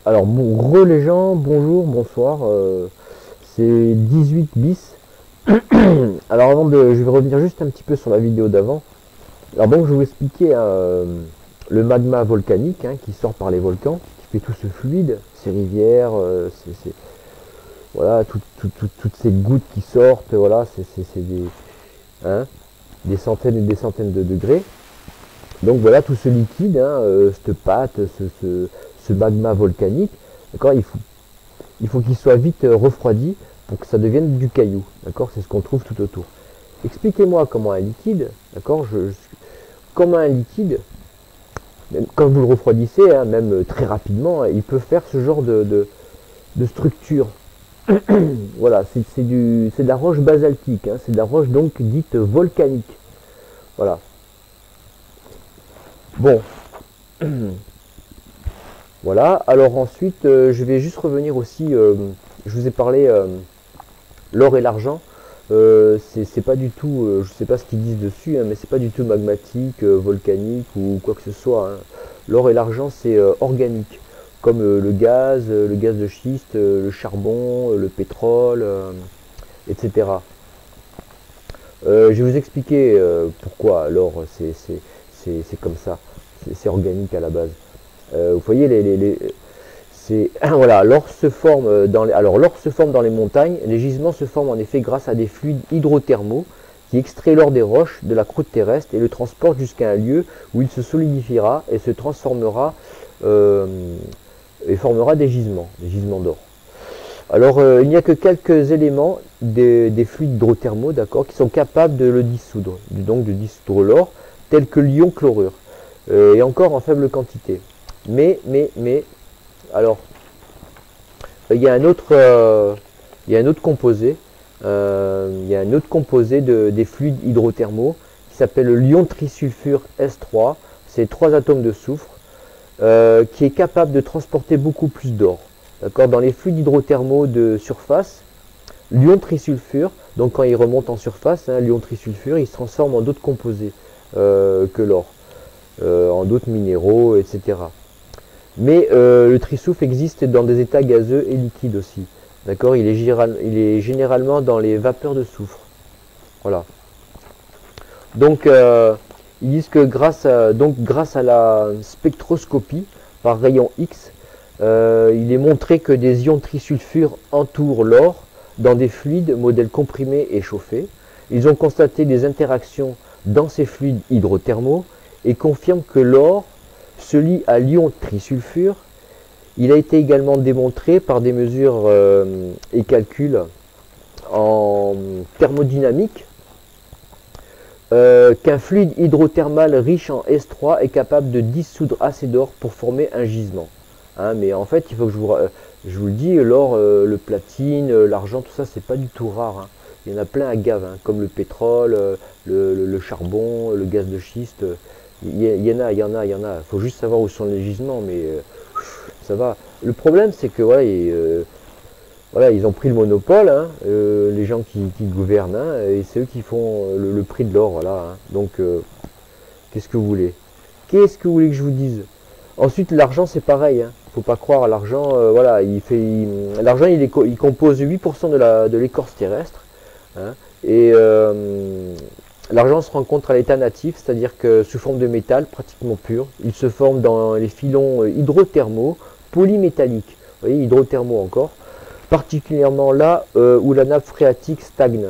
Alors, bon, les gens, bonjour, bonsoir. C'est 18 bis. Alors, je vais revenir juste un petit peu sur la vidéo d'avant. Alors, donc, je vais vous expliquer le magma volcanique hein, qui sort par les volcans, qui fait tout ce fluide, ces rivières, voilà, toutes ces gouttes qui sortent, voilà, c'est hein, des centaines et des centaines de degrés. Donc, voilà, tout ce liquide, hein, cette pâte, ce magma volcanique, d'accord, il faut qu'il soit vite refroidi pour que ça devienne du caillou. D'accord, c'est ce qu'on trouve tout autour. Expliquez-moi comment un liquide, d'accord, comment un liquide, quand vous le refroidissez, hein, même très rapidement, il peut faire ce genre de structure. Voilà, c'est de la roche basaltique, hein, c'est de la roche donc dite volcanique. Voilà. Bon, voilà. Alors ensuite, je vais juste revenir aussi. Je vous ai parlé l'or et l'argent. C'est pas du tout, je sais pas ce qu'ils disent dessus, hein, mais c'est pas du tout magmatique, volcanique ou quoi que ce soit, hein. L'or et l'argent c'est organique, comme le gaz de schiste, le charbon, le pétrole, etc. Je vais vous expliquer pourquoi l'or c'est comme ça, c'est organique à la base. Vous voyez c'est voilà, l'or se forme dans les, alors l'or se forme dans les montagnes. Les gisements se forment en effet grâce à des fluides hydrothermaux qui extraient l'or des roches de la croûte terrestre et le transportent jusqu'à un lieu où il se solidifiera et se transformera euh, et formera des gisements d'or. Alors il n'y a que quelques éléments des fluides hydrothermaux, d'accord, qui sont capables de le dissoudre, donc de dissoudre l'or, tels que l'ion chlorure, et encore en faible quantité. Mais, alors il y a un autre, il y a un autre composé, il y a un autre composé des fluides hydrothermaux qui s'appelle le l'ion trisulfure S3. C'est 3 atomes de soufre qui est capable de transporter beaucoup plus d'or. D'accord. Dans les fluides hydrothermaux de surface, l'ion trisulfure, donc quand il remonte en surface, hein, l'ion trisulfure, il se transforme en d'autres composés que l'or, en d'autres minéraux, etc. Mais le trisoufre existe dans des états gazeux et liquides aussi. D'accord, il est généralement dans les vapeurs de soufre. Voilà. Donc, ils disent que grâce à la spectroscopie par rayon X, il est montré que des ions trisulfures entourent l'or dans des fluides, modèles comprimés et chauffés. Ils ont constaté des interactions dans ces fluides hydrothermaux et confirment que l'or se lie à l'ion trisulfure. Il a été également démontré par des mesures et calculs en thermodynamique qu'un fluide hydrothermal riche en S3 est capable de dissoudre assez d'or pour former un gisement. Hein, mais en fait, il faut que je vous le dis, l'or, le platine, l'argent, tout ça, c'est pas du tout rare. Hein. Il y en a plein à gave, hein, comme le pétrole, le charbon, le gaz de schiste. Il y en a, il y en a, il y en a. Il faut juste savoir où sont les gisements, mais ça va. Le problème, c'est que voilà, ils ont pris le monopole, hein, les gens qui gouvernent, hein, et c'est eux qui font le prix de l'or, voilà. Hein. Donc, qu'est-ce que vous voulez? Qu'est-ce que vous voulez que je vous dise? Ensuite, l'argent, c'est pareil. Hein. Faut pas croire à l'argent. Voilà, l'argent, il compose 8% de l'écorce terrestre. Hein, et l'argent se rencontre à l'état natif, c'est-à-dire que sous forme de métal pratiquement pur. Il se forme dans les filons hydrothermaux polymétalliques. Vous voyez, hydrothermaux encore. Particulièrement là où la nappe phréatique stagne.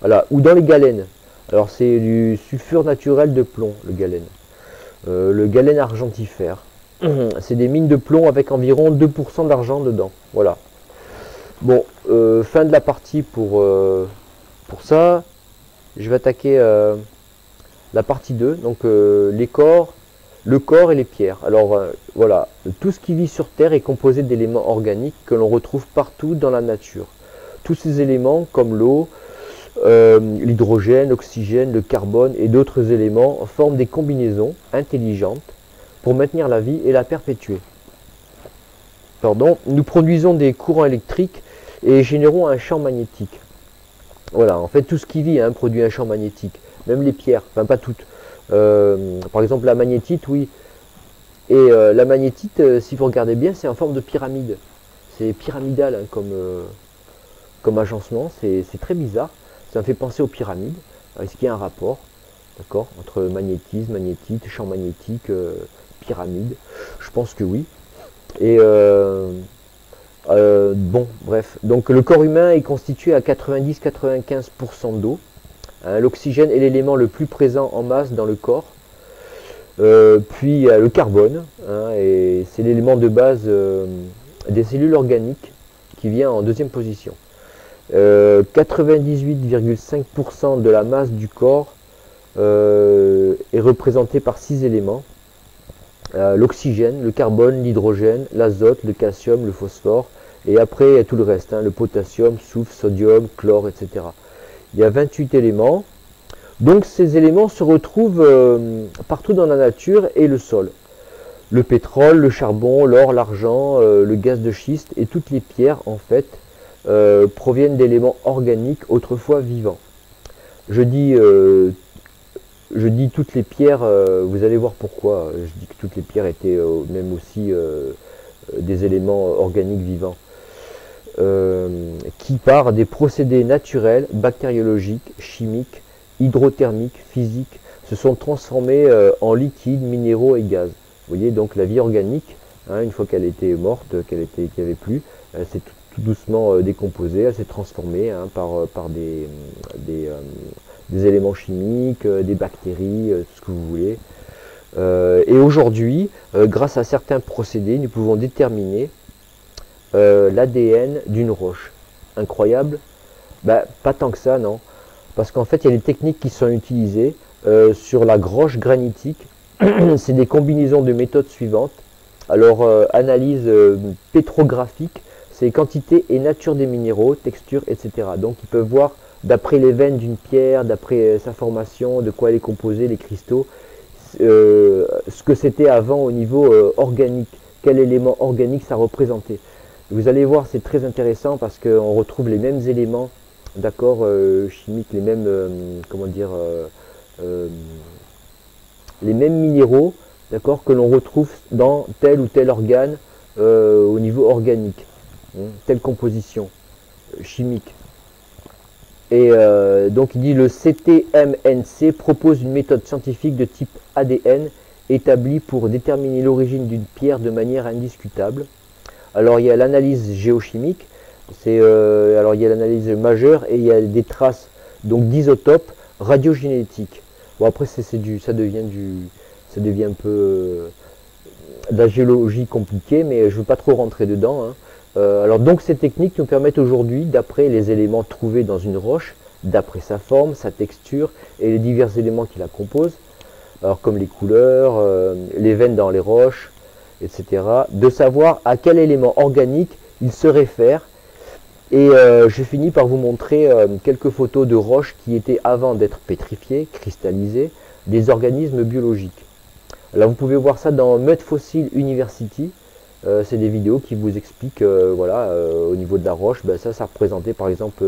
Voilà, ou dans les galènes. Alors c'est du sulfure naturel de plomb, le galène. Le galène argentifère. C'est des mines de plomb avec environ 2% d'argent dedans. Voilà. Bon, fin de la partie pour ça. Je vais attaquer la partie 2. Donc les corps, le corps et les pierres. Alors voilà, tout ce qui vit sur Terre est composé d'éléments organiques que l'on retrouve partout dans la nature. Tous ces éléments, comme l'eau, l'hydrogène, l'oxygène, le carbone et d'autres éléments, forment des combinaisons intelligentes pour maintenir la vie et la perpétuer. Pardon, nous produisons des courants électriques et générons un champ magnétique. Voilà, en fait tout ce qui vit hein, produit un champ magnétique, même les pierres, enfin pas toutes. Par exemple la magnétite, oui, Et la magnétite, si vous regardez bien, c'est en forme de pyramide. C'est pyramidal hein, comme agencement, c'est très bizarre. Ça me fait penser aux pyramides. Est-ce qu'il y a un rapport, d'accord, entre magnétisme, magnétite, champ magnétique, pyramide? Je pense que oui. Et bon, bref. Donc le corps humain est constitué à 90-95% d'eau. Hein, l'oxygène est l'élément le plus présent en masse dans le corps. Puis il y a le carbone, hein, et c'est l'élément de base des cellules organiques qui vient en deuxième position. 98,5% de la masse du corps est représentée par 6 éléments. L'oxygène, le carbone, l'hydrogène, l'azote, le calcium, le phosphore, et après il y a tout le reste, hein, le potassium, soufre, sodium, chlore, etc. Il y a 28 éléments. Donc ces éléments se retrouvent partout dans la nature et le sol. Le pétrole, le charbon, l'or, l'argent, le gaz de schiste et toutes les pierres en fait proviennent d'éléments organiques autrefois vivants. Je dis toutes les pierres, vous allez voir pourquoi. Je dis que toutes les pierres étaient même aussi des éléments organiques vivants. Qui par des procédés naturels, bactériologiques, chimiques, hydrothermiques, physiques, se sont transformés en liquides, minéraux et gaz. Vous voyez donc la vie organique, hein, une fois qu'elle était morte, qu'il n'y avait plus, elle s'est tout doucement décomposée, elle s'est transformée hein, par des éléments chimiques, des bactéries, tout ce que vous voulez. Et aujourd'hui, grâce à certains procédés, nous pouvons déterminer l'ADN d'une roche. Incroyable? Ben, pas tant que ça, non. Parce qu'en fait, il y a des techniques qui sont utilisées sur la roche granitique. C'est des combinaisons de méthodes suivantes. Alors, analyse pétrographique, c'est quantité et nature des minéraux, texture, etc. Donc, ils peuvent voir, d'après les veines d'une pierre, d'après sa formation, de quoi elle est composée, les cristaux, ce que c'était avant au niveau organique, quel élément organique ça représentait. Vous allez voir, c'est très intéressant parce qu'on retrouve les mêmes éléments, d'accord, chimiques, les mêmes, comment dire, les mêmes minéraux, d'accord, que l'on retrouve dans tel ou tel organe au niveau organique, hein, telle composition chimique. Et donc il dit le CTMNC propose une méthode scientifique de type ADN établie pour déterminer l'origine d'une pierre de manière indiscutable. Alors il y a l'analyse géochimique, alors il y a l'analyse majeure et il y a des traces donc d'isotopes radiogénétiques. Bon après ça devient un peu de la géologie compliquée, mais je ne veux pas trop rentrer dedans. Hein. Alors donc ces techniques nous permettent aujourd'hui, d'après les éléments trouvés dans une roche, d'après sa forme, sa texture et les divers éléments qui la composent, alors comme les couleurs, les veines dans les roches, etc., de savoir à quel élément organique il se réfère. Et j'ai fini par vous montrer quelques photos de roches qui étaient, avant d'être pétrifiées, cristallisées, des organismes biologiques. Là vous pouvez voir ça dans Mud Fossil University. C'est des vidéos qui vous expliquent, voilà, au niveau de la roche, ben ça représentait par exemple,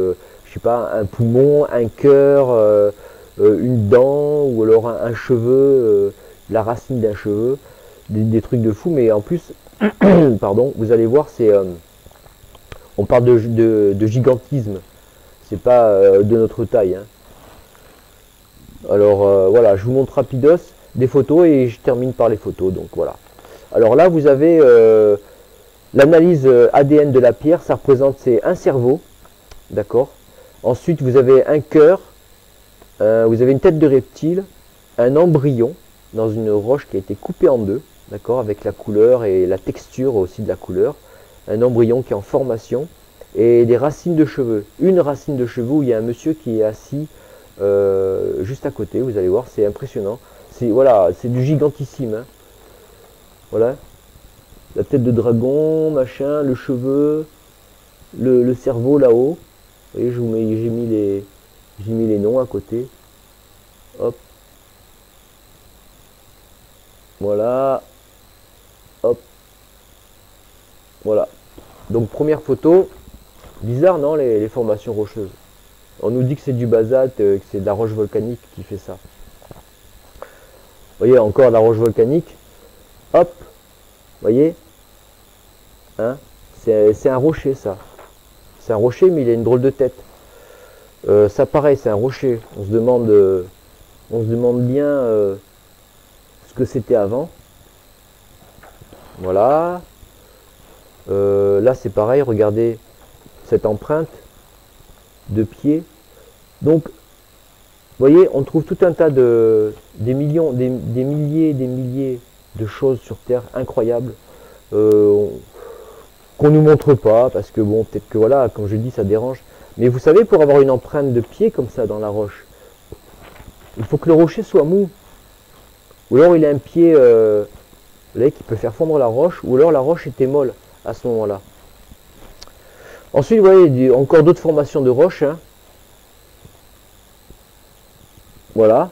je sais pas, un poumon, un cœur, une dent, ou alors un cheveu, la racine d'un cheveu, des trucs de fou, mais en plus, pardon, vous allez voir, on parle de gigantisme, c'est pas de notre taille. Hein. Alors voilà, je vous montre rapidos des photos et je termine par les photos, donc voilà. Alors là, vous avez l'analyse ADN de la pierre, ça représente, c'est un cerveau, d'accord. Ensuite, vous avez un cœur, vous avez une tête de reptile, un embryon dans une roche qui a été coupée en deux, d'accord, avec la couleur et la texture aussi de la couleur, un embryon qui est en formation, et des racines de cheveux. Une racine de cheveux où il y a un monsieur qui est assis juste à côté, vous allez voir, c'est impressionnant. Voilà, c'est du gigantissime, hein. Voilà, la tête de dragon, machin, le cheveu, le cerveau là-haut. Vous voyez, j'ai mis les noms à côté. Hop. Voilà. Hop. Voilà. Donc première photo. Bizarre, non, les formations rocheuses. On nous dit que c'est du basalte, que c'est de la roche volcanique qui fait ça. Vous voyez, encore de la roche volcanique. Hop. Voyez, hein, c'est un rocher, ça. C'est un rocher, mais il a une drôle de tête. Ça, pareil, c'est un rocher. On se demande bien ce que c'était avant. Voilà. Là, c'est pareil. Regardez cette empreinte de pied. Donc, vous voyez, on trouve tout un tas des milliers de choses sur Terre incroyables qu'on nous montre pas parce que bon, peut-être que voilà, comme je dis, ça dérange. Mais vous savez, pour avoir une empreinte de pied comme ça dans la roche, il faut que le rocher soit mou. Ou alors il a un pied qui peut faire fondre la roche, ou alors la roche était molle à ce moment-là. Ensuite, vous voyez, encore d'autres formations de roches. Hein. Voilà.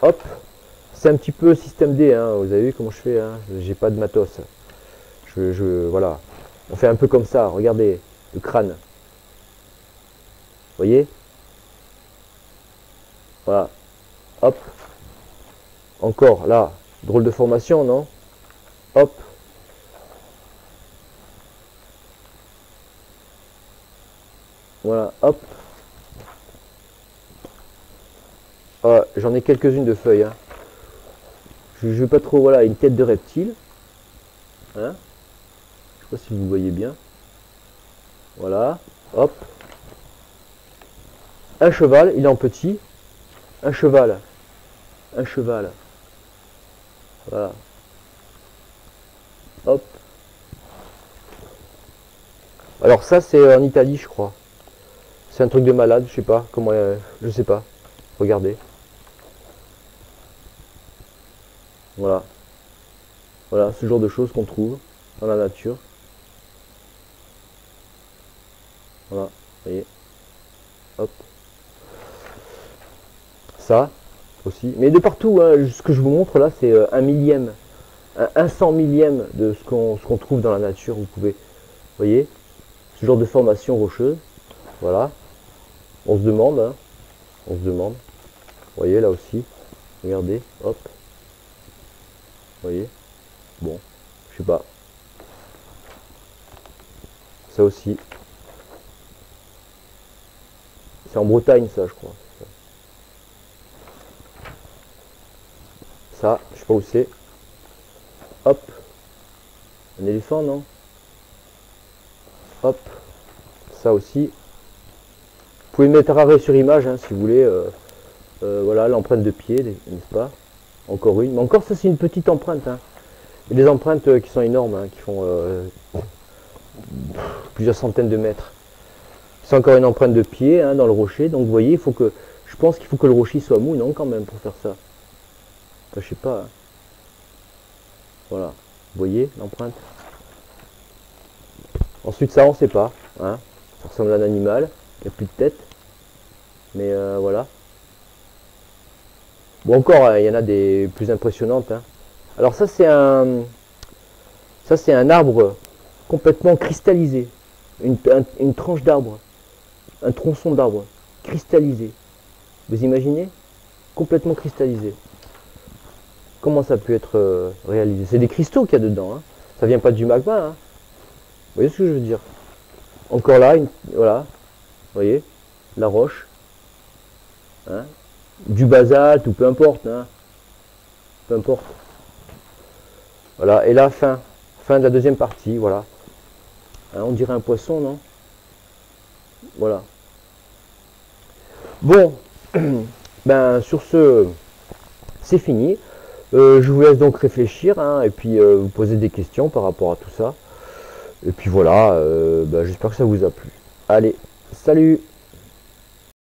Hop. C'est un petit peu système D. Hein. Vous avez vu comment je fais, hein. J'ai pas de matos. Voilà. On fait un peu comme ça. Regardez le crâne. Vous voyez? Voilà. Hop. Encore, là. Drôle de formation, non? Hop. Voilà, hop. Ah, j'en ai quelques-unes de feuilles. Hein. Je veux pas trop, voilà, une tête de reptile. Hein? Je sais pas si vous voyez bien. Voilà, hop. Un cheval, il est en petit. Un cheval. Un cheval. Voilà. Hop. Alors ça, c'est en Italie, je crois. C'est un truc de malade, je sais pas. Comment, je sais pas. Regardez. Voilà. Voilà, ce genre de choses qu'on trouve dans la nature. Voilà, vous voyez. Hop. Ça aussi. Mais de partout, hein, ce que je vous montre là, c'est un millième. Un 100 millième de ce qu'on trouve dans la nature. Vous pouvez, vous voyez, ce genre de formation rocheuse. Voilà. On se demande, hein. On se demande. Vous voyez là aussi. Regardez, hop. Vous voyez. Bon, je sais pas. Ça aussi. C'est en Bretagne ça, je crois. Ça, je sais pas où c'est. Hop. Un éléphant, non? Hop. Ça aussi. Vous pouvez mettre arrêt sur image, hein, si vous voulez. Voilà, l'empreinte de pied, n'est-ce pas? Encore une. Mais encore, ça, c'est une petite empreinte. Hein. Il y a des empreintes qui sont énormes, hein, qui font plusieurs centaines de mètres. C'est encore une empreinte de pied hein, dans le rocher. Donc, vous voyez, je pense qu'il faut que le rocher soit mou, non, quand même, pour faire ça. Enfin, je sais pas. Hein. Voilà. Vous voyez l'empreinte? Ensuite, ça, on sait pas. Hein. Ça ressemble à un animal. Il n'y a plus de tête. Mais voilà. Bon, encore, il y en a des plus impressionnantes. Hein. Alors ça, c'est un arbre complètement cristallisé. Une tranche d'arbre. Un tronçon d'arbre cristallisé. Vous imaginez? Complètement cristallisé. Comment ça peut être réalisé? C'est des cristaux qu'il y a dedans. Hein. Ça vient pas du magma. Hein. Vous voyez ce que je veux dire? Encore là, voilà. Vous voyez? La roche. Hein. Du basalte ou peu importe. Hein. Peu importe. Voilà. Et là, fin de la deuxième partie. Voilà. Hein, on dirait un poisson, non? Voilà. Bon. Ben, sur ce, c'est fini. Je vous laisse donc réfléchir hein, et puis vous poser des questions par rapport à tout ça. Et puis voilà, ben, j'espère que ça vous a plu. Allez, salut!